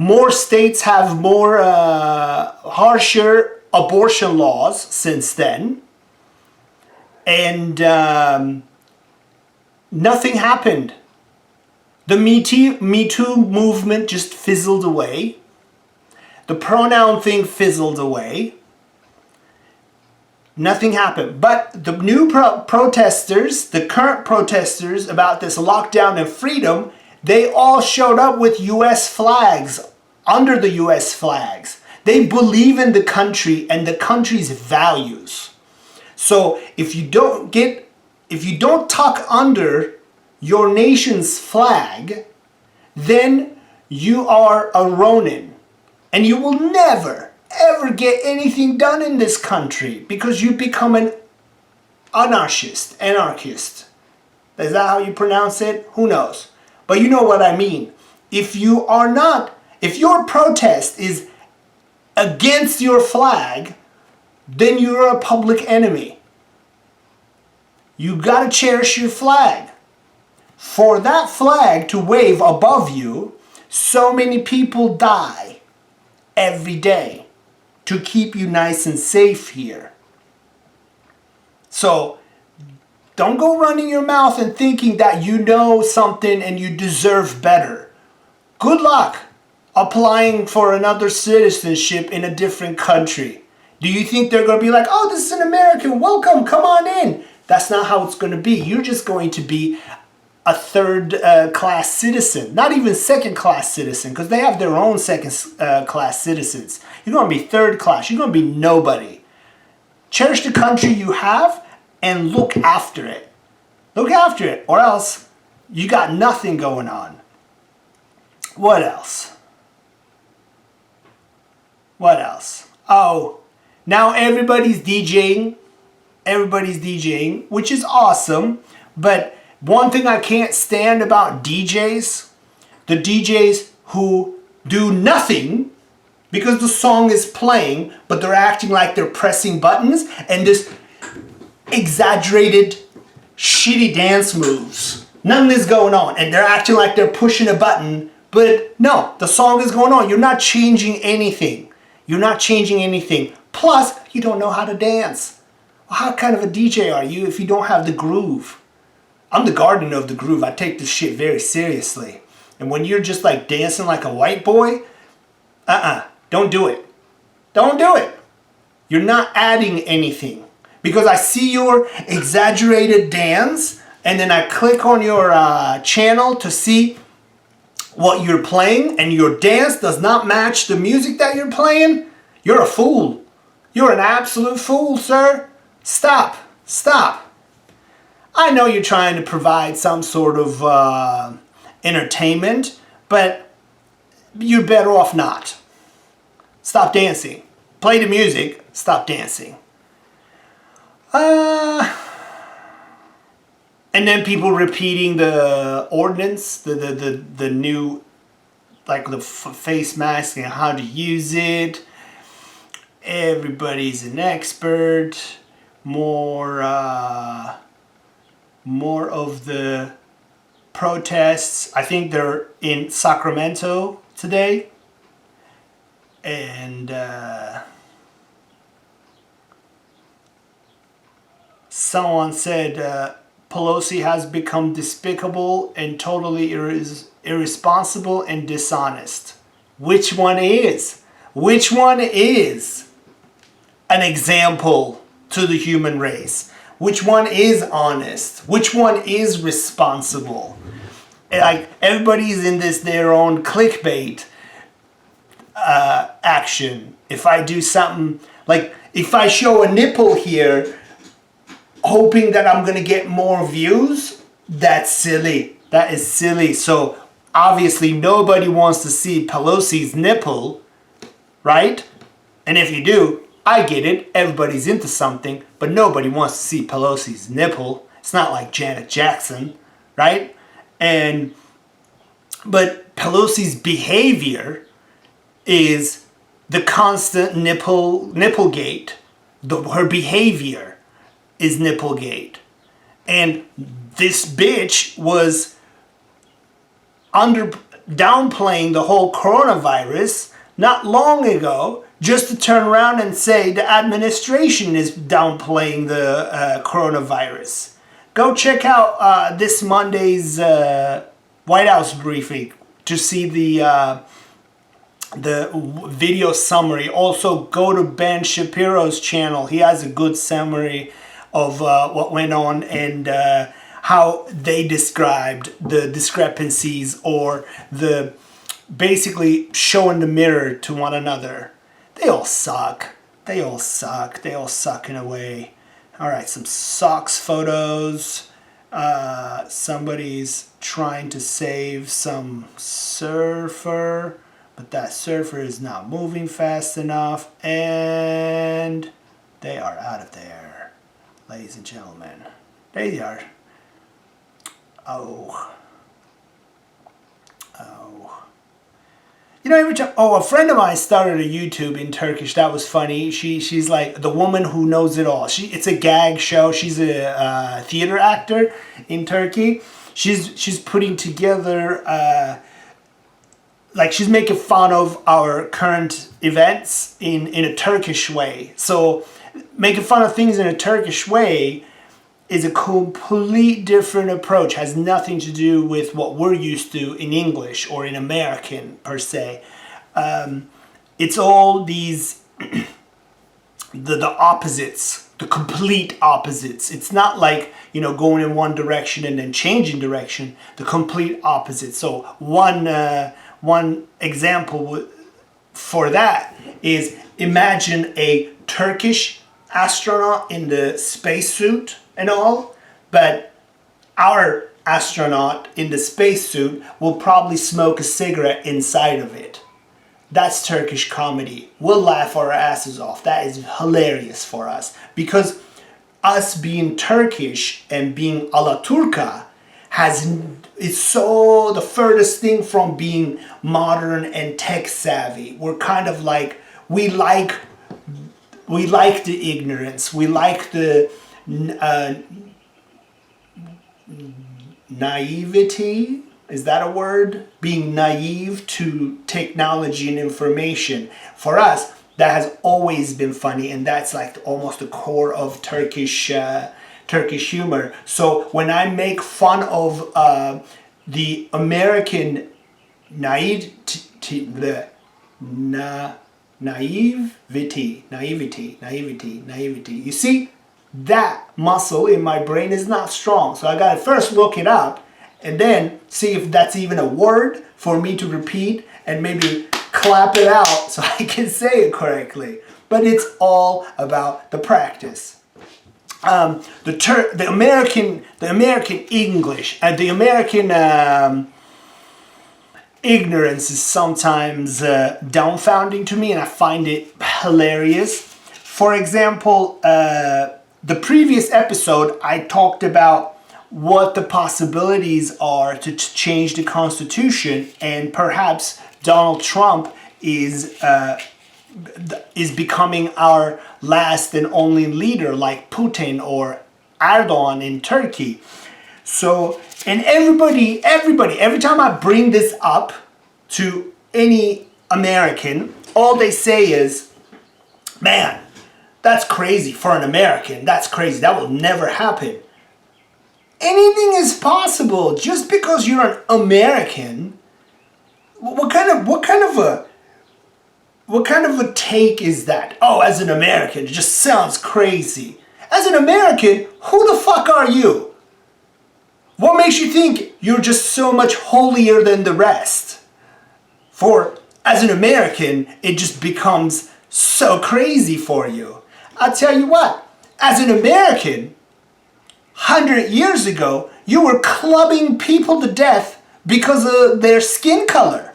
More states have more harsher abortion laws since then. And nothing happened. The Me Too movement just fizzled away. The pronoun thing fizzled away. Nothing happened. But the new protesters, the current protesters about this lockdown and freedom, they all showed up with US flags, under the US flags. They believe in the country and the country's values. So if you don't tuck under your nation's flag, then you are a Ronin. And you will never, ever get anything done in this country because you become an anarchist. Is that how you pronounce it? Who knows? But you know what I mean. If your protest is against your flag, then you're a public enemy. You gotta cherish your flag. For that flag to wave above you, so many people die every day to keep you nice and safe here. So don't go running your mouth and thinking that you know something and you deserve better. Good luck applying for another citizenship in a different country. Do you think they're going to be like, oh, this is an American, welcome, come on in? That's not how it's going to be. You're just going to be a third-class citizen, not even second-class citizen, because they have their own second-class citizens. You're going to be third-class. You're going to be nobody. Cherish the country you have and look after it. Look after it, or else you got nothing going on. What else? What else? Oh, now everybody's DJing. Everybody's DJing, which is awesome, but one thing I can't stand about DJs, the DJs who do nothing because the song is playing, but they're acting like they're pressing buttons and this exaggerated, shitty dance moves. Nothing is going on and they're acting like they're pushing a button, but no, the song is going on. You're not changing anything. You're not changing anything. Plus, you don't know how to dance. Well, how kind of a DJ are you if you don't have the groove? I'm the guardian of the groove. I take this shit very seriously. And when you're just like dancing like a white boy, don't do it. Don't do it. You're not adding anything. Because I see your exaggerated dance and then I click on your channel to see what you're playing and your dance does not match the music that you're playing, you're a fool. You're an absolute fool, sir. Stop. Stop. I know you're trying to provide some sort of entertainment, but you're better off not. Stop dancing. Play the music. Stop dancing. And then people repeating the ordinance, the new, like the face mask and how to use it. Everybody's an expert. More of the protests. I think they're in Sacramento today. And someone said Pelosi has become despicable and totally irresponsible and dishonest. Which one is? Which one is an example to the human race? Which one is honest? Which one is responsible? Like everybody's in their own clickbait action. If I do something, like if I show a nipple here, hoping that I'm gonna get more views, that's silly. That is silly. So obviously nobody wants to see Pelosi's nipple, right? And if you do, I get it. Everybody's into something, but nobody wants to see Pelosi's nipple. It's not like Janet Jackson, right? But Pelosi's behavior is the constant nipplegate. Her behavior is nipplegate. And this bitch was downplaying the whole coronavirus not long ago, just to turn around and say the administration is downplaying the coronavirus. Go check out this Monday's White House briefing to see the video summary. Also, go to Ben Shapiro's channel. He has a good summary of what went on and how they described the discrepancies, or the basically showing the mirror to one another. They all suck. They all suck. They all suck in a way. All right, some socks photos. Somebody's trying to save some surfer, but that surfer is not moving fast enough, and they are out of there, ladies and gentlemen. There they are. Oh. You know, every time, a friend of mine started a YouTube in Turkish. That was funny. She's like the woman who knows it all. It's a gag show. She's a theater actor in Turkey. She's putting together like she's making fun of our current events in a Turkish way. So making fun of things in a Turkish way is a complete different approach, has nothing to do with what we're used to in English or in American per se. It's all these, the opposites, the complete opposites. It's not like, going in one direction and then changing direction, the complete opposite. So one example for that is, imagine a Turkish astronaut in the spacesuit and all, but our astronaut in the spacesuit will probably smoke a cigarette inside of it. That's Turkish comedy. We'll laugh our asses off. That is hilarious for us, because us being Turkish and being Alaturka is so the furthest thing from being modern and tech savvy. We're kind of like, we like the ignorance. We like the naivety. Is that a word? Being naive to technology and information. For us, that has always been funny, and that's like almost the core of Turkish humor. So when I make fun of the American naivety, you see, that muscle in my brain is not strong. So I gotta first look it up and then see if that's even a word for me to repeat and maybe clap it out so I can say it correctly. But it's all about the practice. The American English and the American ignorance is sometimes dumbfounding to me, and I find it hilarious. For example, the previous episode, I talked about what the possibilities are to change the Constitution, and perhaps Donald Trump is becoming our last and only leader, like Putin or Erdogan in Turkey. So, and everybody, every time I bring this up to any American, all they say is, man, that's crazy for an American. That's crazy. That will never happen. Anything is possible just because you're an American. What kind of a take is that? Oh, as an American, it just sounds crazy. As an American, who the fuck are you? What makes you think you're just so much holier than the rest? For as an American, it just becomes so crazy for you. I'll tell you what, as an American, 100 years ago, you were clubbing people to death because of their skin color.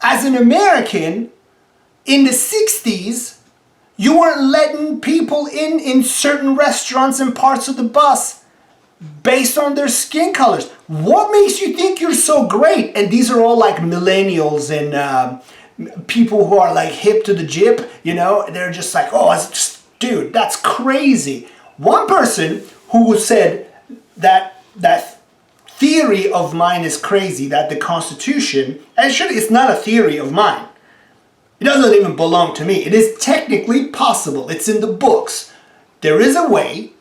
As an American, in the 60s, you weren't letting people in certain restaurants and parts of the bus based on their skin colors. What makes you think you're so great? And these are all like millennials and people who are like hip to the jip, they're just like, oh, dude, that's crazy. One person who said that theory of mine is crazy that the Constitution, actually it's not a theory of mine. It doesn't even belong to me. It is technically possible. It's in the books. There is a way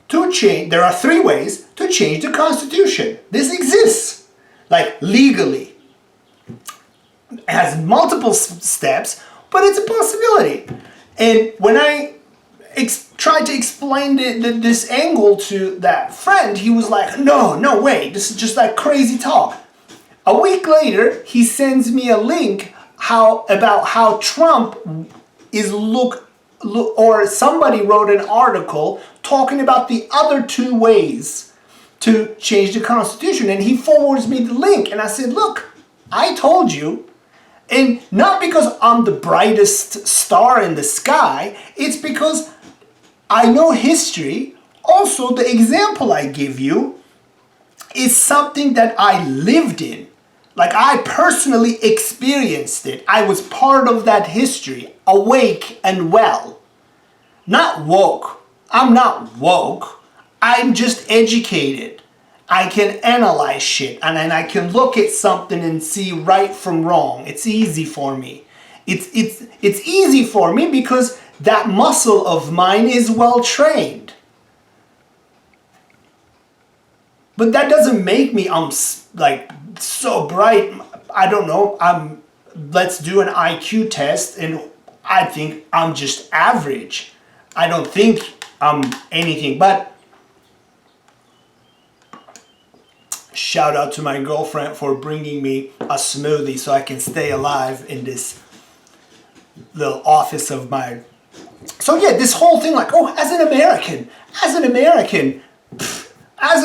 to change, there are 3 ways to change the Constitution. This exists, like legally. It has multiple steps, but it's a possibility. And when I tried to explain this angle to that friend, he was like, no way, this is just like crazy talk. A week later, he sends me a link about how Trump is or somebody wrote an article talking about the other 2 ways to change the Constitution, and he forwards me the link, and I said, look, I told you. And not because I'm the brightest star in the sky, it's because I know history. Also, the example I give you is something that I lived in. Like, I personally experienced it. I was part of that history, awake and well. Not woke. I'm not woke. I'm just educated. I can analyze shit, and then I can look at something and see right from wrong. It's easy for me. It's easy for me because that muscle of mine is well trained. But that doesn't make me like so bright. I don't know. Let's do an IQ test, and I think I'm just average. I don't think I'm anything but. Shout out to my girlfriend for bringing me a smoothie so I can stay alive in this little office of mine. So yeah, this whole thing like, oh, as an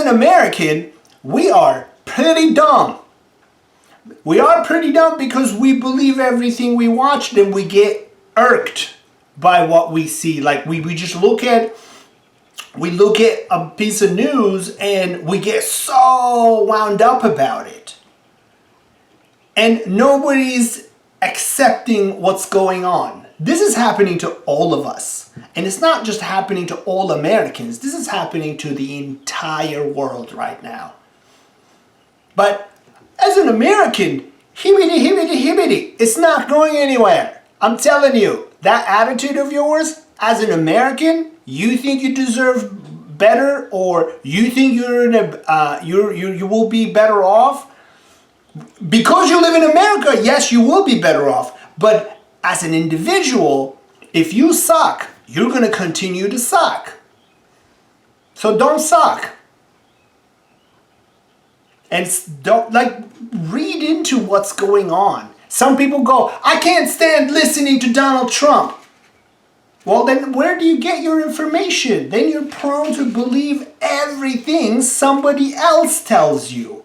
American, we are pretty dumb. We are pretty dumb because we believe everything we watch, and we get irked by what we see. Like we just look at a piece of news and we get so wound up about it. And nobody's accepting what's going on. This is happening to all of us. And it's not just happening to all Americans. This is happening to the entire world right now. But as an American, hibbity, it's not going anywhere. I'm telling you, that attitude of yours, as an American, you think you deserve better, or you think you will be better off because you live in America. Yes, you will be better off. But as an individual, if you suck, you're gonna continue to suck. So don't suck. And don't read into what's going on. Some people go, I can't stand listening to Donald Trump. Well, then where do you get your information? Then you're prone to believe everything somebody else tells you.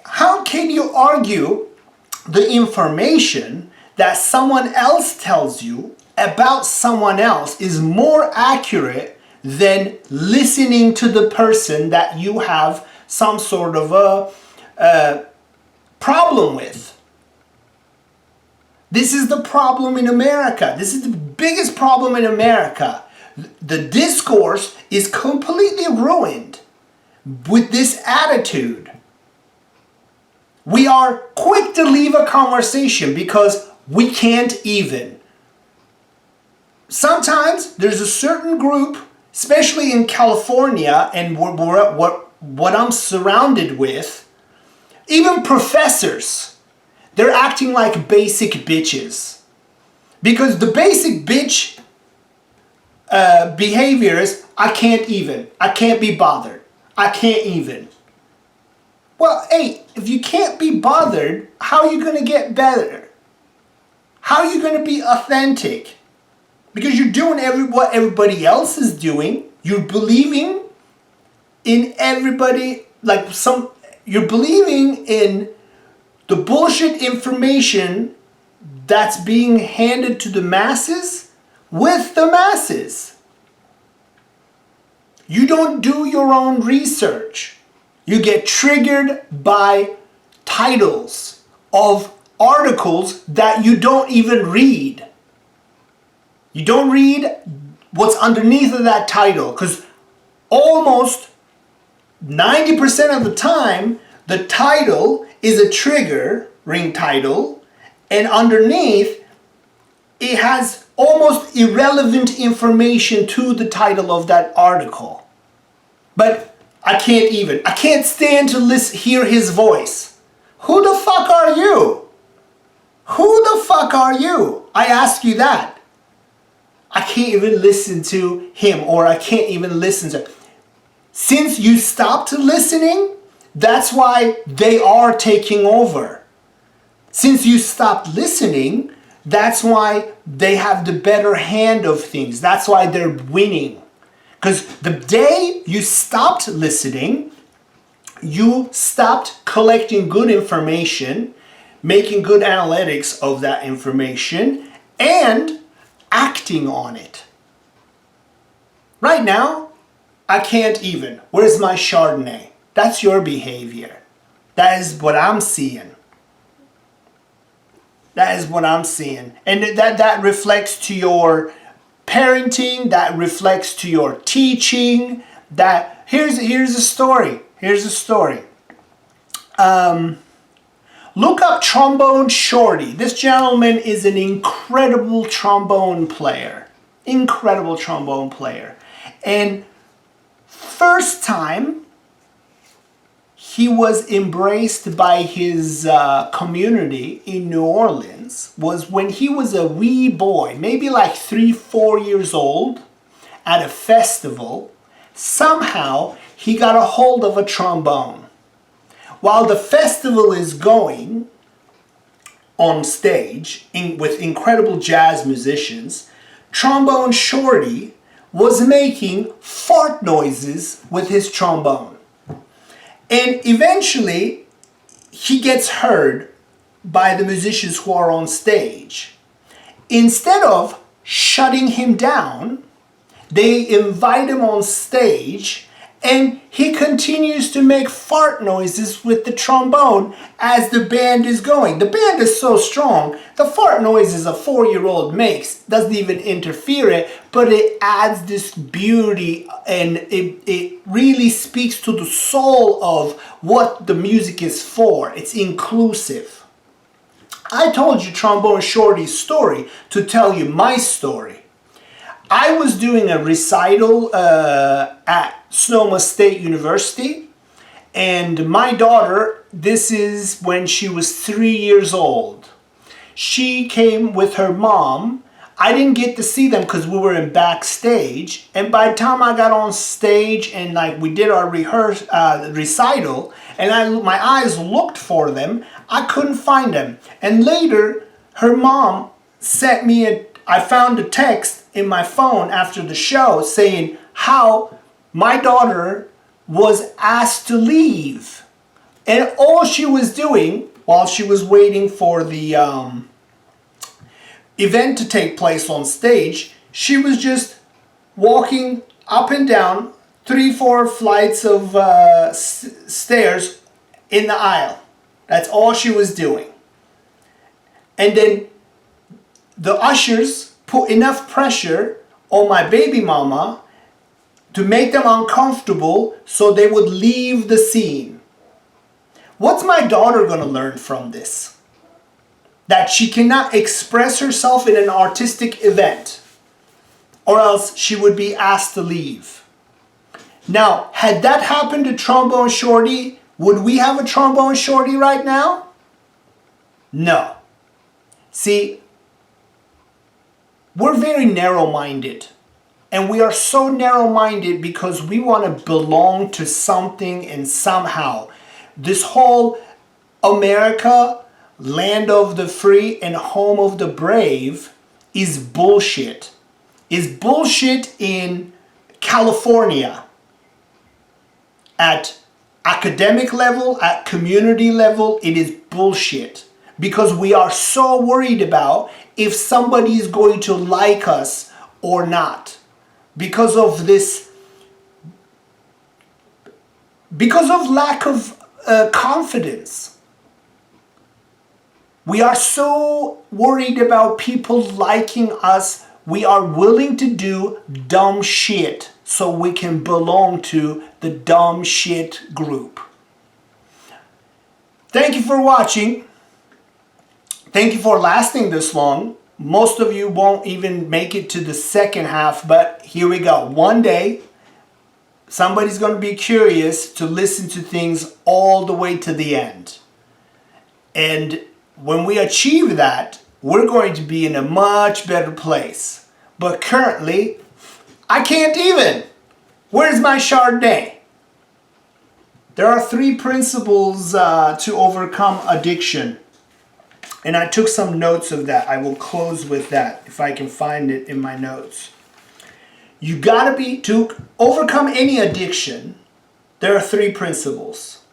How can you argue the information that someone else tells you about someone else is more accurate than listening to the person that you have some sort of a problem with? This is the problem in America. This is the biggest problem in America. The discourse is completely ruined with this attitude. We are quick to leave a conversation because we can't even. Sometimes there's a certain group, especially in California and what I'm surrounded with, even professors, they're acting like basic bitches. Because the basic bitch behavior is, I can't be bothered. I can't even. Well, hey, if you can't be bothered, how are you going to get better? How are you going to be authentic? Because you're doing what everybody else is doing. You're believing in everybody, you're believing in the bullshit information that's being handed to the masses with the masses. You don't do your own research. You get triggered by titles of articles that you don't even read. You don't read what's underneath of that title, because almost 90% of the time, the title is a triggering title, and underneath, it has almost irrelevant information to the title of that article. But I can't stand to hear his voice. Who the fuck are you? Who the fuck are you? I ask you that. I can't even listen to him, or I can't even listen to... Since you stopped listening, that's why they are taking over. Since you stopped listening, that's why they have the better hand of things. That's why they're winning. Because the day you stopped listening, you stopped collecting good information, making good analytics of that information, and acting on it. Right now, I can't even. Where's my Chardonnay? That's your behavior. That is what I'm seeing. That is what I'm seeing. And that reflects to your parenting, that reflects to your teaching. That here's a story. Here's a story. Look up Trombone Shorty. This gentleman is an incredible trombone player. Incredible trombone player. And first time he was embraced by his community in New Orleans was when he was a wee boy, maybe like 3-4 years old, at a festival. Somehow he got a hold of a trombone. While the festival is going on stage with incredible jazz musicians, Trombone Shorty was making fart noises with his trombone. And eventually, he gets heard by the musicians who are on stage. Instead of shutting him down, they invite him on stage, and he continues to make fart noises with the trombone as the band is going. The band is so strong, the fart noises a 4-year-old makes doesn't even interfere it, but it adds this beauty, and it really speaks to the soul of what the music is for. It's inclusive. I told you Trombone Shorty's story to tell you my story. I was doing a recital at Sonoma State University, and my daughter, this is when she was 3 years old. She came with her mom. I didn't get to see them because we were in backstage, and by the time I got on stage and like we did our recital, and my eyes looked for them, I couldn't find them. And later, her mom sent me I found a text in my phone after the show saying how my daughter was asked to leave. And all she was doing while she was waiting for the event to take place on stage, she was just walking up and down 3-4 flights of stairs in the aisle. That's all she was doing. And then the ushers put enough pressure on my baby mama to make them uncomfortable so they would leave the scene. What's my daughter going to learn from this? That she cannot express herself in an artistic event, or else she would be asked to leave. Now, had that happened to Trombone Shorty, would we have a Trombone Shorty right now? No. See, we're very narrow-minded. And we are so narrow-minded because we want to belong to something and somehow. This whole America, land of the free and home of the brave is bullshit. Is bullshit in California. At academic level, at community level, it is bullshit. Because we are so worried about if somebody is going to like us or not. Because of this, because of lack of confidence. We are so worried about people liking us, we are willing to do dumb shit so we can belong to the dumb shit group. Thank you for watching. Thank you for lasting this long. Most of you won't even make it to the second half, but here we go. One day, somebody's going to be curious to listen to things all the way to the end. And when we achieve that, we're going to be in a much better place. But currently, I can't even. Where's my Chardonnay? There are 3 principles to overcome addiction. And I took some notes of that. I will close with that if I can find it in my notes. You gotta be, to overcome any addiction, there are 3 principles.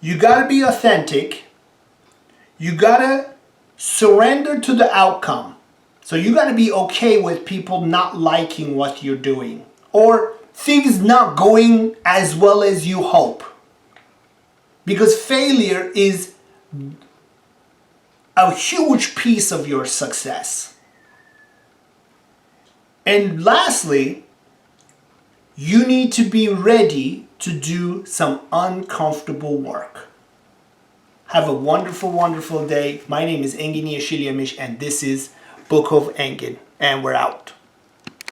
You gotta be authentic. You gotta surrender to the outcome. So you gotta be okay with people not liking what you're doing, or things not going as well as you hope. Because failure is a huge piece of your success. And lastly, you need to be ready to do some uncomfortable work. Have a wonderful, wonderful day. My name is Engin Yeşilyemiş, and this is Book of Engin, and we're out.